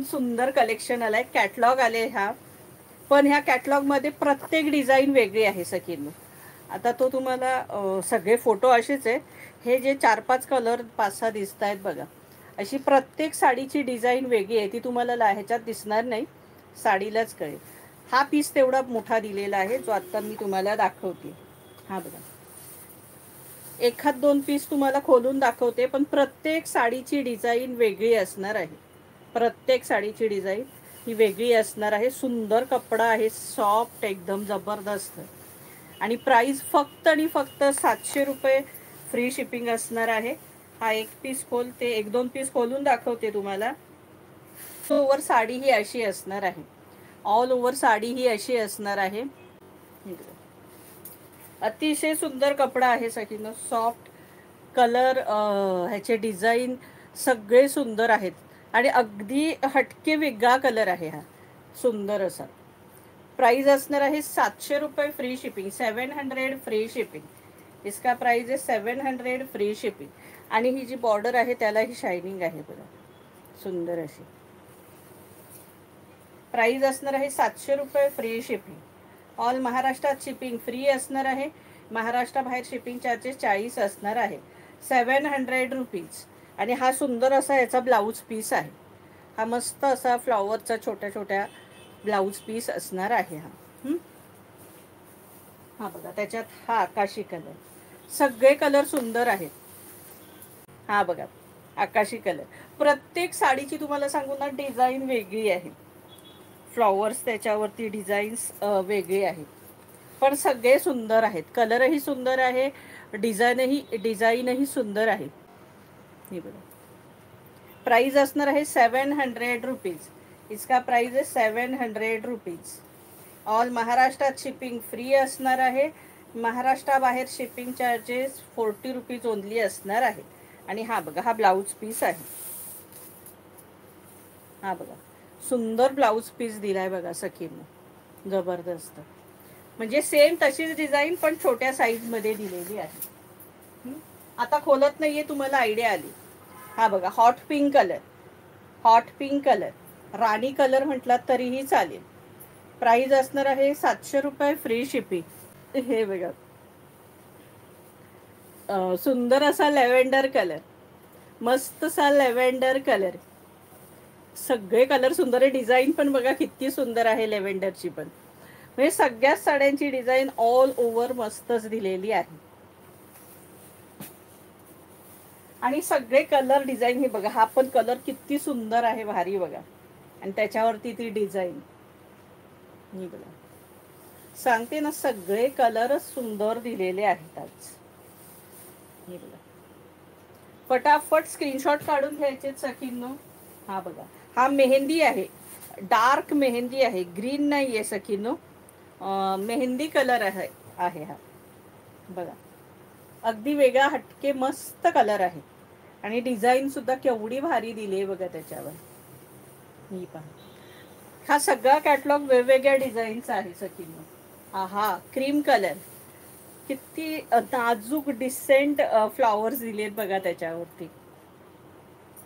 सुंदर कलेक्शन आलाय, कॅटलॉग आले हा. पण ह्या कॅटलॉगमध्ये प्रत्येक डिझाईन वेगळी आहे सखींनो. आता तो तुम्हाला सगळे फोटो असेच आहे. हे जे 4-5 कलर 5-6 दिसत आहेत बघा, अशी प्रत्येक साडीची डिझाईन वेगळी आहे. ती तुम्हाला ह्याच्यात दिसणार नाही, साडीलाच कळेल. हा पीस तेवढा मोठा दिलेला आहे जो आत्ता मी तुम्हाला दाखवते. हा बघा, एखाद 2 पीस तुम्हाला खोलून दाखवते, पण प्रत्येक साडीची डिझाईन वेगळी असणार आहे. प्रत्येक साडीची डिझाईन ही वेगळी असणार आहे. सुंदर कपडा आहे, सॉफ्ट एकदम जबरदस्त. आणि प्राइस फक्त आणि फक्त 700 रुपये, फ्री शिपिंग असणार आहे. हा एक पीस खोलते, 1-2 पीस खोलून दाखवते तुम्हाला. ऑल ओव्हर साडी ही अशी असणार आहे. ऑल ओव्हर साडी ही अशी असणार आहे. अतिशय सुंदर कपडा आहे सखीनो, सॉफ्ट कलर, ह्याचे डिझाईन सगळे सुंदर आहेत आणि अगदी हटके वेगळा कलर आहे हा, सुंदर असा. प्राइस असणार आहे 700 रुपये, फ्री शिपिंग. 700 free shipping. इसका प्राइस आहे 700 फ्री शिपिंग. आणि ही जी बॉर्डर आहे त्याला ही शायनिंग आहे बघा, सुंदर अशी. प्राइस असणार आहे 700 रुपये, फ्री शिपिंग. ऑल महाराष्ट्रात शिपिंग फ्री असणार आहे. महाराष्ट्राबाहेर शिपिंग चार्जेस 40 असणार आहे. 700 रुपीज. आणि हा सुंदर असा याचा ब्लाऊज पीस आहे. हा मस्त असा फ्लॉवरचा छोट्या छोट्या ब्लाऊज पीस असणार आहे हा. हा बघा, त्याच्यात हा आकाशी कलर, सगळे कलर सुंदर आहेत. हा बघा, आकाशी कलर. प्रत्येक साडीची तुम्हाला सांगू ना डिझाईन वेगळी आहे. फ्लॉवर्स त्याच्यावरती डिझाईन्स वेगळे आहेत, पण सगळे सुंदर आहेत. कलरही सुंदर आहे, डिझाईनही सुंदर आहे. हे बघा, प्राइस असणार आहे 700 रुपीज. इसका प्राइस आहे 700 रुपीज. ऑल महाराष्ट्रात शिपिंग फ्री असणार आहे. महाराष्ट्राबाहेर शिपिंग चार्जेस 40 रुपीज ओनली असणार आहे. आणि हा बघा, हा ब्लाऊज पीस आहे. हा बघा, सुंदर ब्लाऊज पीस दिलाय बघा सखींना, जबरदस्त. म्हणजे सेम तशीच डिझाईन पण छोट्या साईजमध्ये दिलेली आहे. आता खोलत नाहीये, तुम्हाला आयडिया आली. हा बघा, hot pink colour, hot pink colour, राणी कलर म्हटलात तरीही चालेल. प्राइस असणार आहे 700 रुपये, फ्री शिपिंग. हे बघा, सुंदर असा लेव्हेंडर कलर, मस्त असा लेव्हेंडर कलर. सगळे कलर सुंदर आहे. डिझाईन पण बघा किती सुंदर आहे लेव्हेंडरची पण. म्हणजे सगळ्याच साड्यांची डिझाईन ऑल ओव्हर मस्तच दिलेली आहे. आणि सगळे कलर डिझाईन हे बघा, हा पण कलर किती सुंदर आहे, भारी बघा. आणि त्याच्यावरती ती डिझाईन ही बघा, सांगते ना सगळे कलर सुंदर दिलेले आहेत आज. हे बघा, फटाफट स्क्रीनशॉट काढून घ्यायचे सखींनो. हा बघा, हा मेहंदी आहे, डार्क मेहंदी आहे, ग्रीन नाही आहे सखींनो, मेहंदी कलर आहे हा बघा. अगदी वेगळा हटके मस्त कलर आहे. आणि डिझाईन सुद्धा केवढी भारी दिली आहे बघा त्याच्यावर. ही पहा, हा सगळा कॅटलॉग वेगवेगळ्या डिझाईनचा आहे सखींनो. हा क्रीम कलर, किती नाजूक डिसेंट फ्लॉवर्स दिलेत बघा त्याच्यावरती,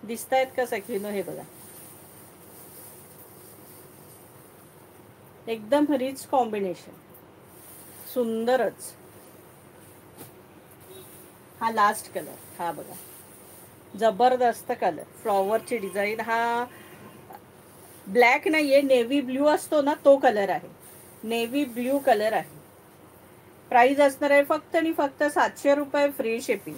दिसत आहेत का सखीनो? हे बघा, एकदम रिच कॉम्बिनेशन, सुंदरच. हा लास्ट कलर, हा बघा, जबरदस्त कलर, फ्लॉवरची डिझाईन. हा ब्लॅक नाहीये, नेव्ही ब्ल्यू असतो ना तो कलर आहे, नेव्ही ब्ल्यू कलर आहे. प्राइस असणार आहे फक्त आणि फक्त 700 रुपये, फ्री शिपिंग.